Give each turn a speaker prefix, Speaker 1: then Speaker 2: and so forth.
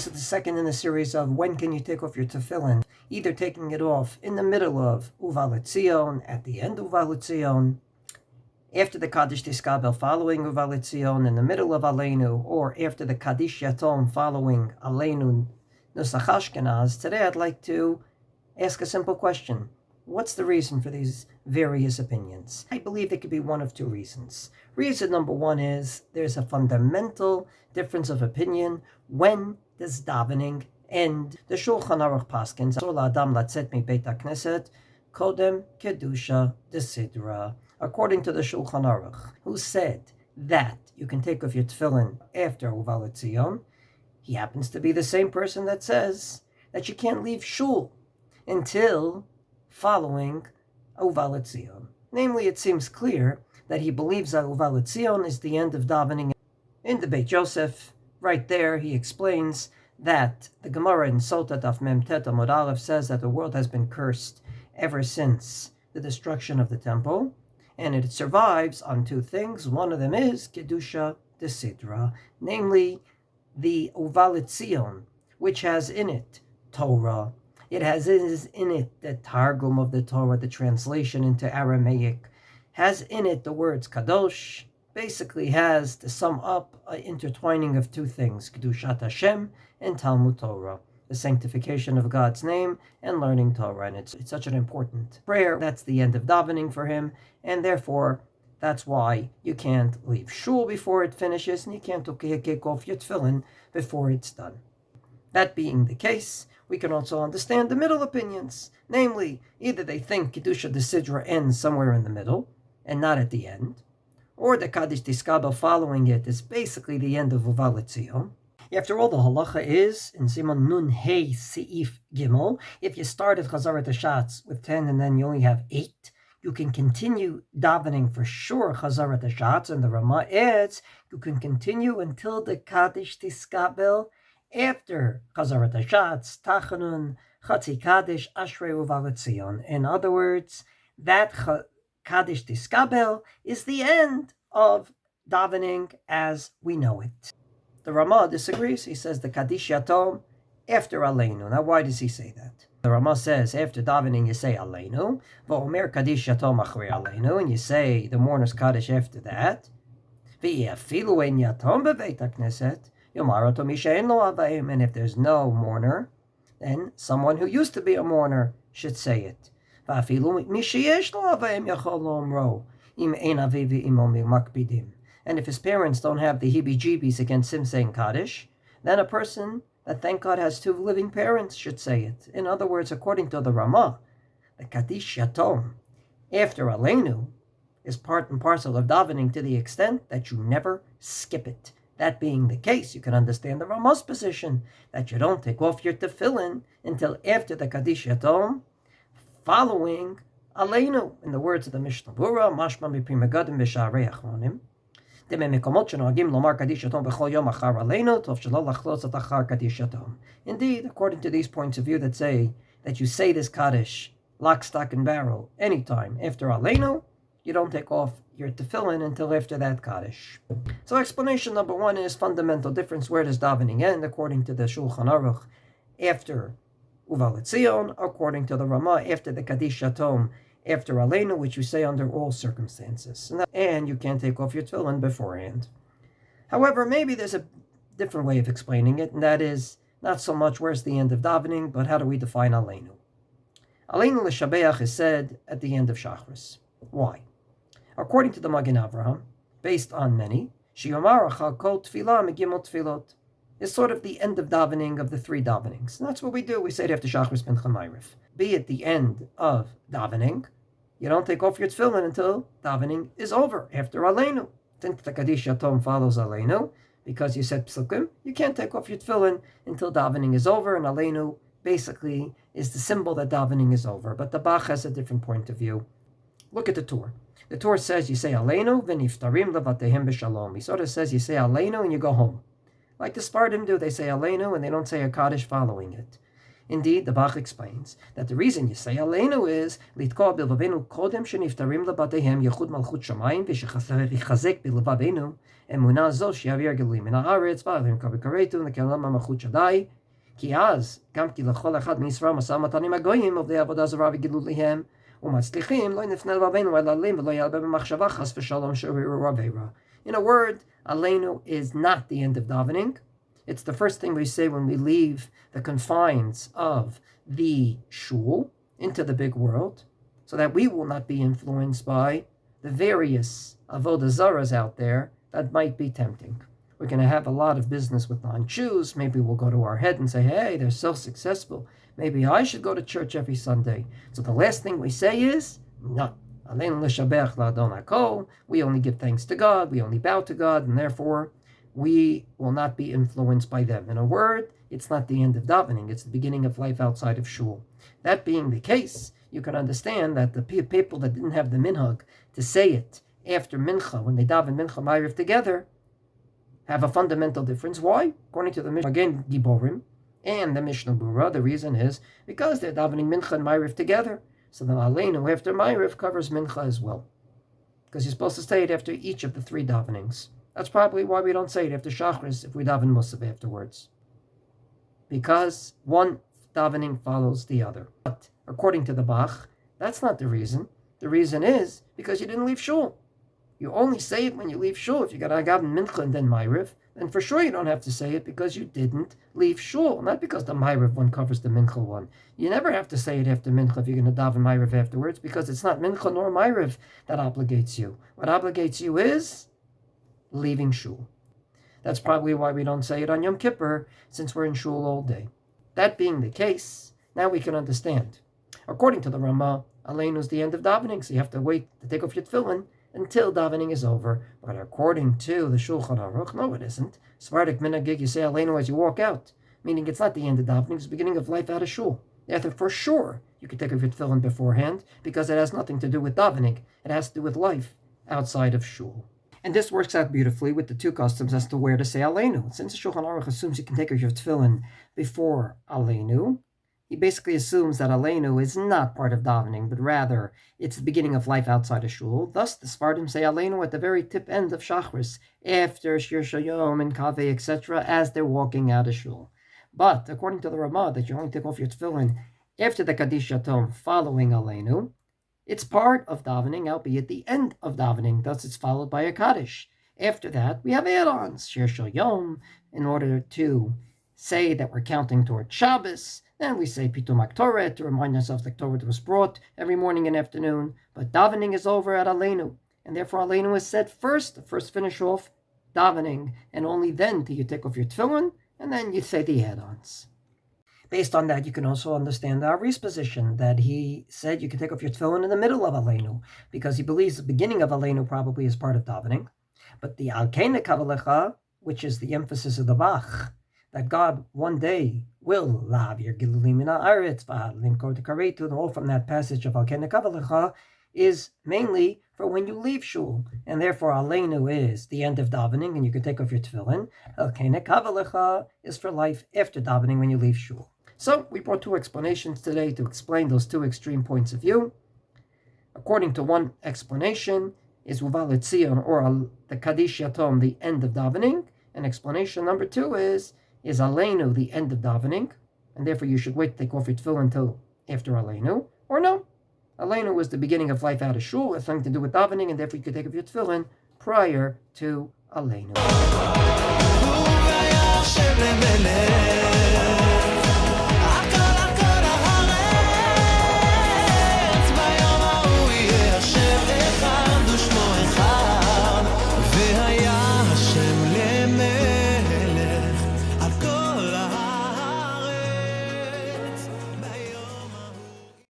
Speaker 1: This is the second in the series of when can you take off your tefillin, either taking it off in the middle of lציון, at the end of lציון, after the Kaddish Tiskabel following lציון, in the middle of Aleinu, or after the Kaddish Yatom following Aleinu Nusach Ashkenaz. Today I'd like to ask a simple question. What's the reason for these various opinions? I believe there could be one of two reasons. Reason number one is there's a fundamental difference of opinion. When does davening end? The Shulchan Aruch paskins asur la'adam latzet mibeit hakneset kodem kedusha desidra. According to the Shulchan Aruch, who said that you can take off your tefillin after lציון, he happens to be the same person that says that you can't leave shul until following lציון. Namely, it seems clear that he believes that lציון is the end of davening. In the Beit Yosef, right there, he explains that the Gemara in Sota Daf Mem Tet Amud Aleph says that the world has been cursed ever since the destruction of the temple, and it survives on two things. One of them is Kedusha Desidra, namely the lציון, which has in it Torah. It has in it the Targum of the Torah, the translation into Aramaic, has in it the words Kadosh, basically has, to sum up, an intertwining of two things, Kedushat Hashem and Talmud Torah, the sanctification of God's name and learning Torah. And it's such an important prayer. That's the end of davening for him, and therefore that's why you can't leave shul before it finishes, and you can't kick off your tefillin before it's done. That being the case, we can also understand the middle opinions. Namely, either they think Kedusha Desidra ends somewhere in the middle, and not at the end, or the Kaddish Tiskabel following it is basically the end of lציון. After all, the halacha is, in Simon Nun Hey Seif Gimel, if you start at Chazarat Hashatz with 10 and then you only have 8, you can continue davening for sure Chazarat Hashatz, and the Rama adds, you can continue until the Kaddish Tiskabel after Chazarat Hashatz, Tachanun, Chatzi Kaddish, Ashrei lציון. In other words, that Kaddish Tiskabel is the end of davening as we know it. The Rama disagrees. He says the Kaddish Yatom after Aleinu. Now, why does he say that? The Rama says after davening you say Aleinu, v'omer Kaddish Yatom achrei Aleinu, and you say the mourner's Kaddish after that. V'yafilu ein Yatom bebeit hakneset yomar oto mi she'en lo avaim, and if there's no mourner, then someone who used to be a mourner should say it. V'afilu mi she'yesh lo avaim yachol lo omro im ein aviv v'imo makpidim. And if his parents don't have the heebie-jeebies against him saying Kaddish, then a person that, thank God, has two living parents should say it. In other words, according to the Rama, the Kaddish Yatom after Aleinu is part and parcel of davening to the extent that you never skip it. That being the case, you can understand the Rama's position that you don't take off your tefillin until after the Kaddish Yatom following Aleinu. In the words of the Mishnah Berurah, mashma mipri megadim b'sha'arei achronim. Indeed, according to these points of view that say that you say this Kaddish lock, stock, and barrel anytime after Aleinu, you don't take off your tefillin until after that Kaddish. So explanation number one is fundamental difference. Where does davening end? According to the Shulchan Aruch, after lציון, according to the Rama, after the Kaddish Yatom, after Aleinu, which you say under all circumstances. And you can't take off your tefillin beforehand. However, maybe there's a different way of explaining it, and that is not so much where's the end of davening, but how do we define Aleinu? Aleinu l'shabeach is said at the end of Shachris. Why? According to the Magen Avraham, based on many, Shiyomar achal kol tefillah megimel tefillot is sort of the end of davening of the three davenings. And that's what we do. We say it after Shachris ben Chamayriv. Be at the end of davening, you don't take off your tefillin until davening is over, after Aleinu. Since the Kaddish Yatom follows Aleinu, because you said psukim, you can't take off your tefillin until davening is over, and Aleinu basically is the symbol that davening is over. But the Bach has a different point of view. Look at the Torah. The Torah says you say Aleinu, v'niftarim levatehem b'shalom. He sort of says you say Aleinu and you go home. Like the Spardim do, they say Aleinu and they don't say a Kaddish following it. Indeed, the Bach explains that the reason you say Aleinu is Litko bilvavenu kodem sheniftarim lebatehem yechud malchut shamayim v'shechazek bilvavenu emunah zo shiavir geluim min haaretz v'alim kavikaretu nekelam malchut shadai ki az gam ki lechol echad miYisrael masam matanim agoyim of the avodah zarah v'gilu lihem umatzlichim lo nifnei levavenu el alim v'lo yalbe b'machshava chas v'shalom she'uriru ravera. In a word, Aleinu is not the end of davening. It's the first thing we say when we leave the confines of the shul into the big world, so that we will not be influenced by the various avodah zaras out there that might be tempting. We're going to have a lot of business with non-Jews. Maybe we'll go to our head and say, hey, they're so successful. Maybe I should go to church every Sunday. So the last thing we say is, no. We only give thanks to God, we only bow to God, and therefore we will not be influenced by them. In a word, it's not the end of davening, it's the beginning of life outside of shul. That being the case, you can understand that the people that didn't have the minhag to say it after mincha, when they daven mincha ma'ariv together, have a fundamental difference. Why? According to the Mishnah, again, Giborim, and the Mishnah Bura, the reason is because they're davening mincha and ma'ariv together. So the Aleinu after ma'ariv covers mincha as well, because you're supposed to say it after each of the three davenings. That's probably why we don't say it after Shachris if we daven Musaf afterwards, because one davening follows the other. But according to the Bach, that's not the reason. The reason is because you didn't leave shul. You only say it when you leave shul. If you got to daven mincha and then ma'ariv, then for sure you don't have to say it because you didn't leave shul, not because the ma'ariv one covers the mincha one. You never have to say it after mincha if you're going to daven ma'ariv afterwards, because it's not mincha nor ma'ariv that obligates you. What obligates you is leaving shul. That's probably why we don't say it on Yom Kippur, since we're in shul all day. That being the case, now we can understand. According to the Ramah, Aleinu is the end of davening, so you have to wait to take off your tefillin until davening is over. But according to the Shulchan Aruch, no, it isn't. Sephardic minhag, you say Aleinu as you walk out, meaning it's not the end of davening, it's the beginning of life out of shul. Therefore, for sure, you can take off your tefillin beforehand, because it has nothing to do with davening. It has to do with life outside of shul. And this works out beautifully with the two customs as to where to say Aleinu. Since the Shulchan Aruch assumes you can take off your tefillin before Aleinu, he basically assumes that Aleinu is not part of davening, but rather it's the beginning of life outside of shul. Thus, the Sephardim say Aleinu at the very tip end of Shachris, after Shir Shayom and Kaveh, etc., as they're walking out of shul. But according to the Ramah, that you only take off your tefillin after the Kaddish Yatom following Aleinu, it's part of davening, albeit the end of davening. Thus, it's followed by a Kaddish. After that, we have add-ons, Shir Shayom, in order to say that we're counting toward Shabbos. Then we say Pitum Aktoret to remind ourselves that Torah was brought every morning and afternoon. But davening is over at Aleinu, and therefore Aleinu is said first. The first finish off davening, and only then do you take off your tefillin, and then you say the add-ons. Based on that, you can also understand our Ari's position, that he said you can take off your tefillin in the middle of Aleinu, because he believes the beginning of Aleinu probably is part of davening. But the Alkeine Kavalecha, which is the emphasis of the Bach, that God one day will lavir gilulim min haaretz v'alim karetu, and all from that passage of Alkeine Kavalecha is mainly for when you leave shul, and therefore Aleinu is the end of davening, and you can take off your tefillin. Alkeine Kavalecha is for life after davening when you leave shul. So we brought two explanations today to explain those two extreme points of view. According to one explanation, is lציון, or the Kaddish Yatom, the end of davening. And explanation number two is Aleinu the end of davening, and therefore you should wait to take off your tefillin until after Aleinu. Or no, Aleinu was the beginning of life out of shul, has nothing to do with davening, and therefore you could take off your tefillin prior to Aleinu.